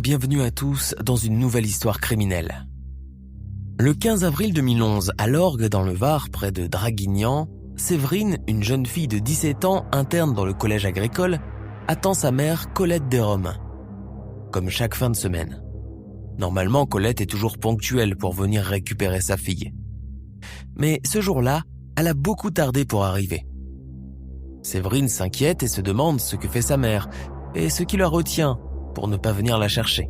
bienvenue à tous dans une nouvelle histoire criminelle. Le 15 avril 2011, à l'Orgue dans le Var, près de Draguignan, Séverine, une jeune fille de 17 ans interne dans le collège agricole, attend sa mère Colette Desrômes. Comme chaque fin de semaine. Normalement, Colette est toujours ponctuelle pour venir récupérer sa fille. Mais ce jour-là, elle a beaucoup tardé pour arriver. Séverine s'inquiète et se demande ce que fait sa mère et ce qui la retient pour ne pas venir la chercher.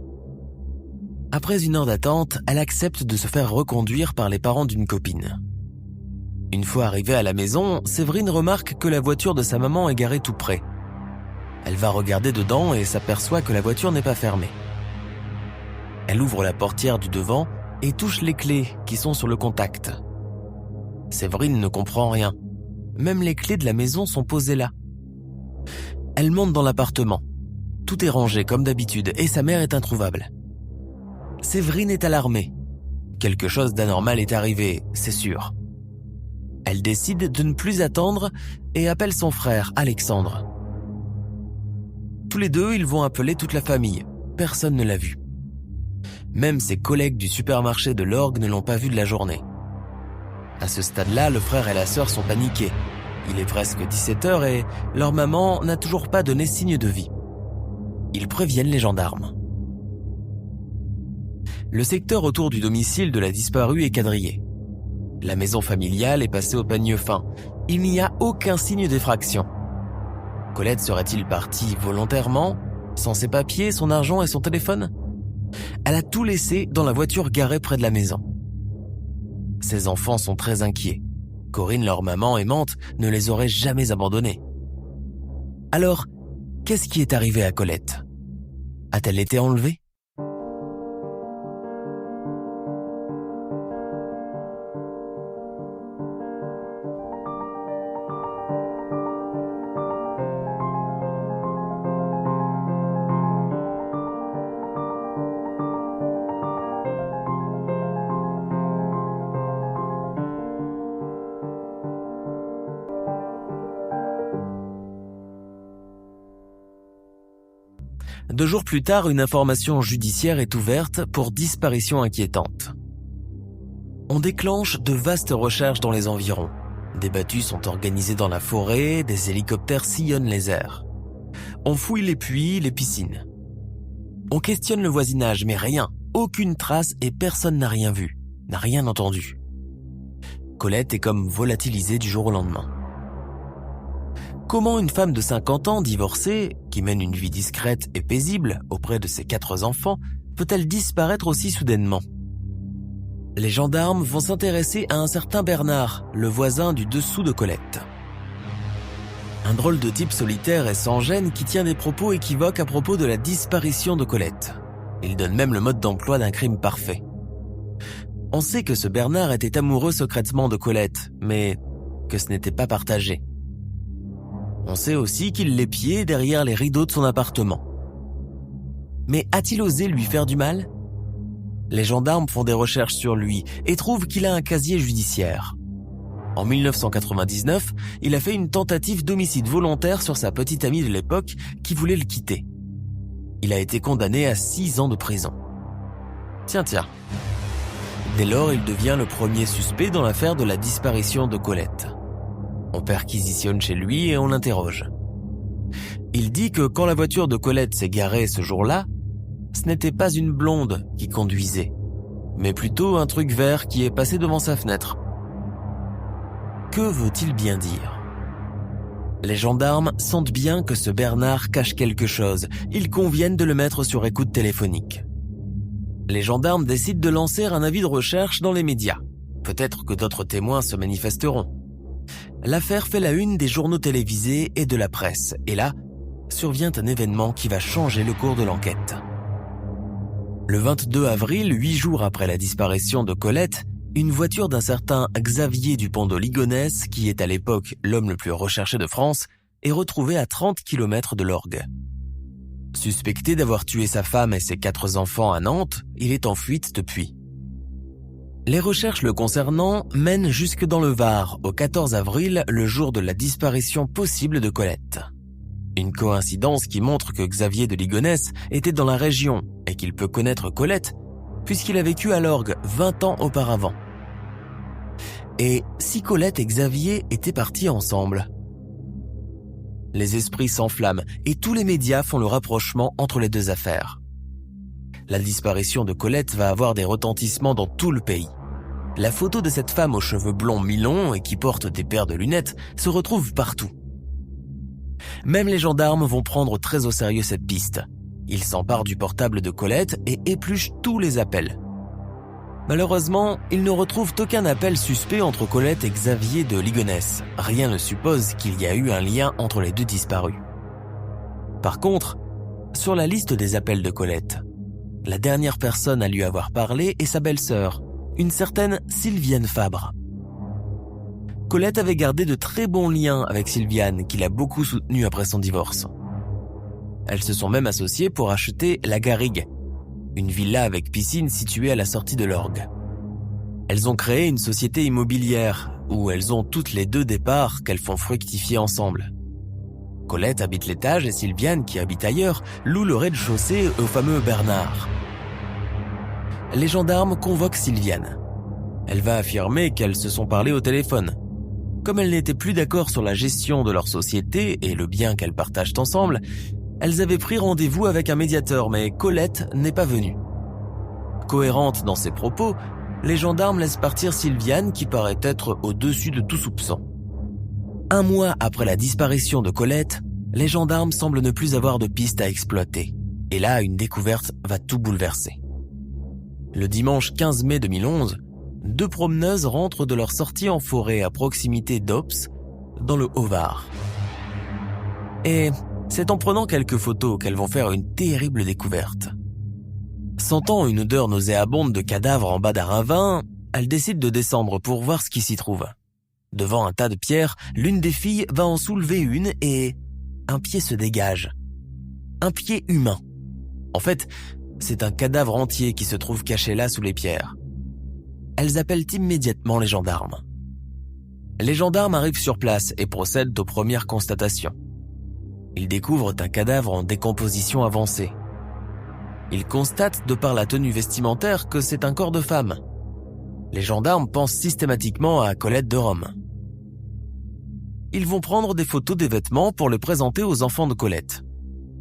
Après une heure d'attente, elle accepte de se faire reconduire par les parents d'une copine. Une fois arrivée à la maison, Séverine remarque que la voiture de sa maman est garée tout près. Elle va regarder dedans et s'aperçoit que la voiture n'est pas fermée. Elle ouvre la portière du devant et touche les clés qui sont sur le contact. Séverine ne comprend rien. Même les clés de la maison sont posées là. Elle monte dans l'appartement. Tout est rangé comme d'habitude et sa mère est introuvable. Séverine est alarmée. Quelque chose d'anormal est arrivé, c'est sûr. Elle décide de ne plus attendre et appelle son frère, Alexandre. Tous les deux, ils vont appeler toute la famille. Personne ne l'a vu. Même ses collègues du supermarché de l'Orgue ne l'ont pas vu de la journée. À ce stade-là, le frère et la sœur sont paniqués. Il est presque 17h et leur maman n'a toujours pas donné signe de vie. Ils préviennent les gendarmes. Le secteur autour du domicile de la disparue est quadrillé. La maison familiale est passée au peigne fin. Il n'y a aucun signe d'effraction. Colette serait-il partie volontairement, sans ses papiers, son argent et son téléphone ? Elle a tout laissé dans la voiture garée près de la maison. Ses enfants sont très inquiets. Corinne, leur maman aimante, ne les aurait jamais abandonnés. Alors, qu'est-ce qui est arrivé à Colette ? A-t-elle été enlevée ? Deux jours plus tard, une information judiciaire est ouverte pour disparition inquiétante. On déclenche de vastes recherches dans les environs. Des battues sont organisées dans la forêt, des hélicoptères sillonnent les airs. On fouille les puits, les piscines. On questionne le voisinage, mais rien, aucune trace et personne n'a rien vu, n'a rien entendu. Colette est comme volatilisée du jour au lendemain. Comment une femme de 50 ans divorcée, qui mène une vie discrète et paisible auprès de ses 4 enfants, peut-elle disparaître aussi soudainement ? Les gendarmes vont s'intéresser à un certain Bernard, le voisin du dessous de Colette. Un drôle de type solitaire et sans gêne qui tient des propos équivoques à propos de la disparition de Colette. Il donne même le mode d'emploi d'un crime parfait. On sait que ce Bernard était amoureux secrètement de Colette, mais que ce n'était pas partagé. On sait aussi qu'il l'épiait derrière les rideaux de son appartement. Mais a-t-il osé lui faire du mal ? Les gendarmes font des recherches sur lui et trouvent qu'il a un casier judiciaire. En 1999, il a fait une tentative d'homicide volontaire sur sa petite amie de l'époque qui voulait le quitter. Il a été condamné à 6 ans de prison. Tiens. Dès lors, il devient le premier suspect dans l'affaire de la disparition de Colette. On perquisitionne chez lui et on l'interroge. Il dit que quand la voiture de Colette s'est garée ce jour-là, ce n'était pas une blonde qui conduisait, mais plutôt un truc vert qui est passé devant sa fenêtre. Que veut-il bien dire ? Les gendarmes sentent bien que ce Bernard cache quelque chose. Ils conviennent de le mettre sur écoute téléphonique. Les gendarmes décident de lancer un avis de recherche dans les médias. Peut-être que d'autres témoins se manifesteront. L'affaire fait la une des journaux télévisés et de la presse. Et là, survient un événement qui va changer le cours de l'enquête. Le 22 avril, 8 jours après la disparition de Colette, une voiture d'un certain Xavier Dupont de Ligonnès, qui est à l'époque l'homme le plus recherché de France, est retrouvée à 30 km de l'Orgue. Suspecté d'avoir tué sa femme et ses 4 enfants à Nantes, il est en fuite depuis. Les recherches le concernant mènent jusque dans le Var, au 14 avril, le jour de la disparition possible de Colette. Une coïncidence qui montre que Xavier de Ligonnès était dans la région et qu'il peut connaître Colette, puisqu'il a vécu à l'Orgue 20 ans auparavant. Et si Colette et Xavier étaient partis ensemble? Les esprits s'enflamment et tous les médias font le rapprochement entre les deux affaires. La disparition de Colette va avoir des retentissements dans tout le pays. La photo de cette femme aux cheveux blonds mi-longs et qui porte des paires de lunettes se retrouve partout. Même les gendarmes vont prendre très au sérieux cette piste. Ils s'emparent du portable de Colette et épluchent tous les appels. Malheureusement, ils ne retrouvent aucun appel suspect entre Colette et Xavier de Ligonnès. Rien ne suppose qu'il y a eu un lien entre les deux disparus. Par contre, sur la liste des appels de Colette, la dernière personne à lui avoir parlé est sa belle-sœur, une certaine Sylviane Fabre. Colette avait gardé de très bons liens avec Sylviane, qui l'a beaucoup soutenue après son divorce. Elles se sont même associées pour acheter la Garrigue, une villa avec piscine située à la sortie de l'Orgue. Elles ont créé une société immobilière où elles ont toutes les deux des parts qu'elles font fructifier ensemble. Colette habite l'étage et Sylviane, qui habite ailleurs, loue le rez-de-chaussée au fameux Bernard. Les gendarmes convoquent Sylviane. Elle va affirmer qu'elles se sont parlé au téléphone. Comme elles n'étaient plus d'accord sur la gestion de leur société et le bien qu'elles partagent ensemble, elles avaient pris rendez-vous avec un médiateur, mais Colette n'est pas venue. Cohérente dans ses propos, les gendarmes laissent partir Sylviane, qui paraît être au-dessus de tout soupçon. 1 mois après la disparition de Colette, les gendarmes semblent ne plus avoir de piste à exploiter. Et là, une découverte va tout bouleverser. Le dimanche 15 mai 2011, 2 promeneuses rentrent de leur sortie en forêt à proximité d'Ops, dans le Haut-Var. Et c'est en prenant quelques photos qu'elles vont faire une terrible découverte. Sentant une odeur nauséabonde de cadavre en bas d'un ravin, elles décident de descendre pour voir ce qui s'y trouve. Devant un tas de pierres, l'une des filles va en soulever une et un pied se dégage. Un pied humain. En fait, c'est un cadavre entier qui se trouve caché là sous les pierres. Elles appellent immédiatement les gendarmes. Les gendarmes arrivent sur place et procèdent aux premières constatations. Ils découvrent un cadavre en décomposition avancée. Ils constatent de par la tenue vestimentaire que c'est un corps de femme. Les gendarmes pensent systématiquement à Colette de Rome. Ils vont prendre des photos des vêtements pour les présenter aux enfants de Colette.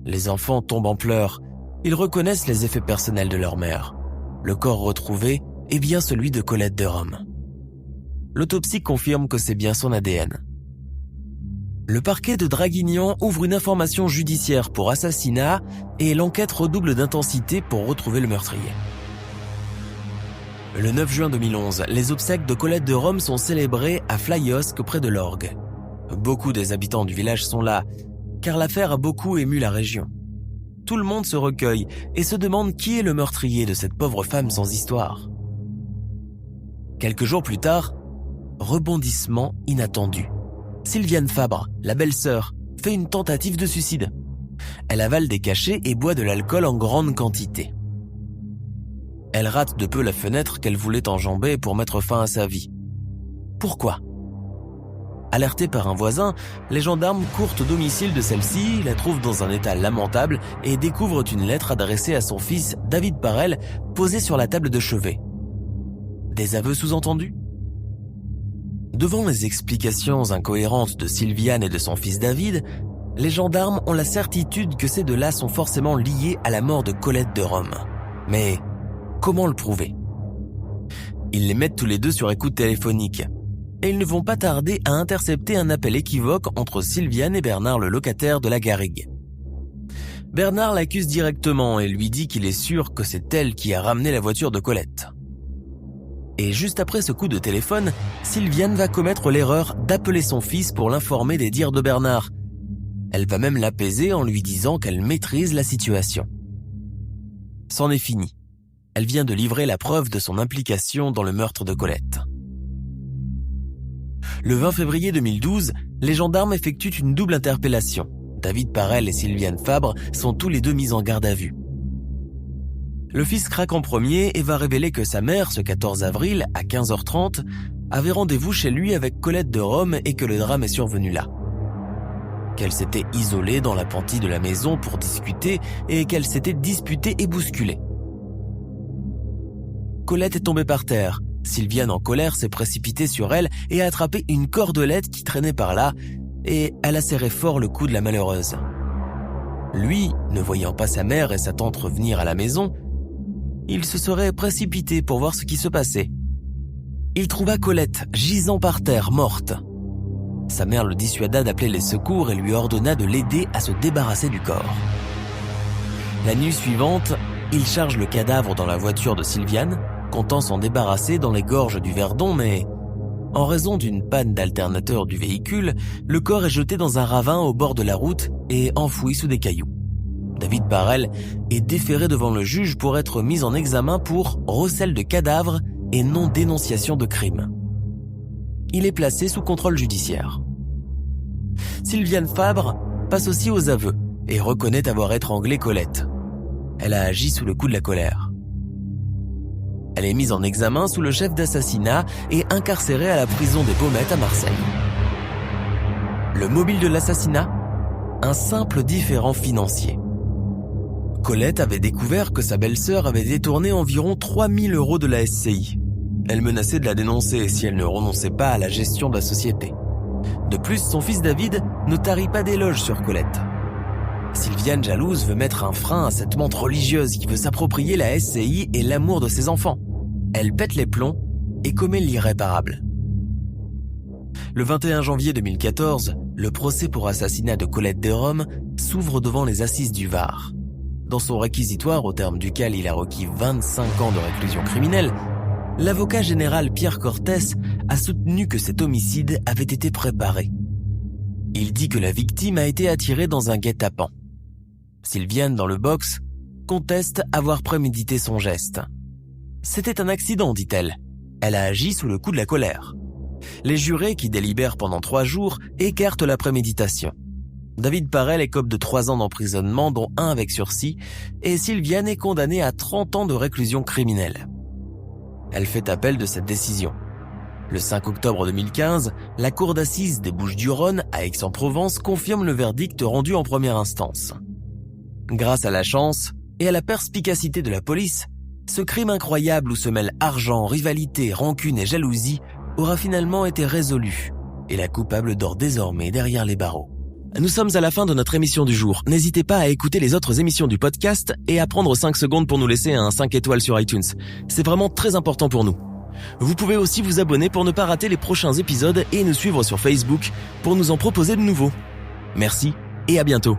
Les enfants tombent en pleurs. Ils reconnaissent les effets personnels de leur mère. Le corps retrouvé est bien celui de Colette de Rome. L'autopsie confirme que c'est bien son ADN. Le parquet de Draguignan ouvre une information judiciaire pour assassinat et l'enquête redouble d'intensité pour retrouver le meurtrier. Le 9 juin 2011, les obsèques de Colette de Rome sont célébrées à Flyosque près de l'Orgue. Beaucoup des habitants du village sont là, car l'affaire a beaucoup ému la région. Tout le monde se recueille et se demande qui est le meurtrier de cette pauvre femme sans histoire. Quelques jours plus tard, rebondissement inattendu. Sylviane Fabre, la belle-sœur, fait une tentative de suicide. Elle avale des cachets et boit de l'alcool en grande quantité. Elle rate de peu la fenêtre qu'elle voulait enjamber pour mettre fin à sa vie. Pourquoi ? Alertés par un voisin, les gendarmes courent au domicile de celle-ci, la trouvent dans un état lamentable et découvrent une lettre adressée à son fils David Parel, posée sur la table de chevet. Des aveux sous-entendus ? Devant les explications incohérentes de Sylviane et de son fils David, les gendarmes ont la certitude que ces deux-là sont forcément liés à la mort de Colette de Rome. Mais comment le prouver ? Ils les mettent tous les deux sur écoute téléphonique. Et ils ne vont pas tarder à intercepter un appel équivoque entre Sylviane et Bernard, le locataire de la Garrigue. Bernard l'accuse directement et lui dit qu'il est sûr que c'est elle qui a ramené la voiture de Colette. Et juste après ce coup de téléphone, Sylviane va commettre l'erreur d'appeler son fils pour l'informer des dires de Bernard. Elle va même l'apaiser en lui disant qu'elle maîtrise la situation. C'en est fini. Elle vient de livrer la preuve de son implication dans le meurtre de Colette. Le 20 février 2012, les gendarmes effectuent une double interpellation. David Parel et Sylviane Fabre sont tous les deux mis en garde à vue. Le fils craque en premier et va révéler que sa mère, ce 14 avril, à 15h30, avait rendez-vous chez lui avec Colette de Rome et que le drame est survenu là. qu'elle s'était isolée dans l'appentis de la maison pour discuter et qu'elle s'était disputée et bousculée. Colette est tombée par terre. Sylviane, en colère, s'est précipitée sur elle et a attrapé une cordelette qui traînait par là, et elle a serré fort le cou de la malheureuse. Lui, ne voyant pas sa mère et sa tante revenir à la maison, il se serait précipité pour voir ce qui se passait. Il trouva Colette gisant par terre, morte. Sa mère le dissuada d'appeler les secours et lui ordonna de l'aider à se débarrasser du corps. La nuit suivante, il charge le cadavre dans la voiture de Sylviane, comptant s'en débarrasser dans les gorges du Verdon, mais en raison d'une panne d'alternateur du véhicule, le corps est jeté dans un ravin au bord de la route et enfoui sous des cailloux. David Parel est déféré devant le juge pour être mis en examen pour recel de cadavre et non-dénonciation de crime. Il est placé sous contrôle judiciaire. Sylviane Fabre passe aussi aux aveux et reconnaît avoir étranglé Colette. Elle a agi sous le coup de la colère. Elle est mise en examen sous le chef d'assassinat et incarcérée à la prison des Baumettes à Marseille. Le mobile de l'assassinat ? Un simple différend financier. Colette avait découvert que sa belle-sœur avait détourné environ 3 000 € de la SCI. Elle menaçait de la dénoncer si elle ne renonçait pas à la gestion de la société. De plus, son fils David ne tarit pas d'éloges sur Colette. Sylviane, jalouse, veut mettre un frein à cette menthe religieuse qui veut s'approprier la SCI et l'amour de ses enfants. Elle pète les plombs et commet l'irréparable. Le 21 janvier 2014, le procès pour assassinat de Colette Desrômes s'ouvre devant les assises du Var. Dans son réquisitoire, au terme duquel il a requis 25 ans de réclusion criminelle, l'avocat général Pierre Cortès a soutenu que cet homicide avait été préparé. Il dit que la victime a été attirée dans un guet-apens. Sylviane, dans le box, conteste avoir prémédité son geste. C'était un accident, dit-elle. Elle a agi sous le coup de la colère. Les jurés, qui délibèrent pendant 3 jours, écartent la préméditation. David Parel écope de 3 ans d'emprisonnement, dont 1 avec sursis, et Sylviane est condamnée à 30 ans de réclusion criminelle. Elle fait appel de cette décision. Le 5 octobre 2015, la cour d'assises des Bouches-du-Rhône, à Aix-en-Provence, confirme le verdict rendu en première instance. Grâce à la chance et à la perspicacité de la police, ce crime incroyable où se mêlent argent, rivalité, rancune et jalousie aura finalement été résolu, et la coupable dort désormais derrière les barreaux. Nous sommes à la fin de notre émission du jour. N'hésitez pas à écouter les autres émissions du podcast et à prendre 5 secondes pour nous laisser un 5 étoiles sur iTunes. C'est vraiment très important pour nous. Vous pouvez aussi vous abonner pour ne pas rater les prochains épisodes et nous suivre sur Facebook pour nous en proposer de nouveaux. Merci et à bientôt.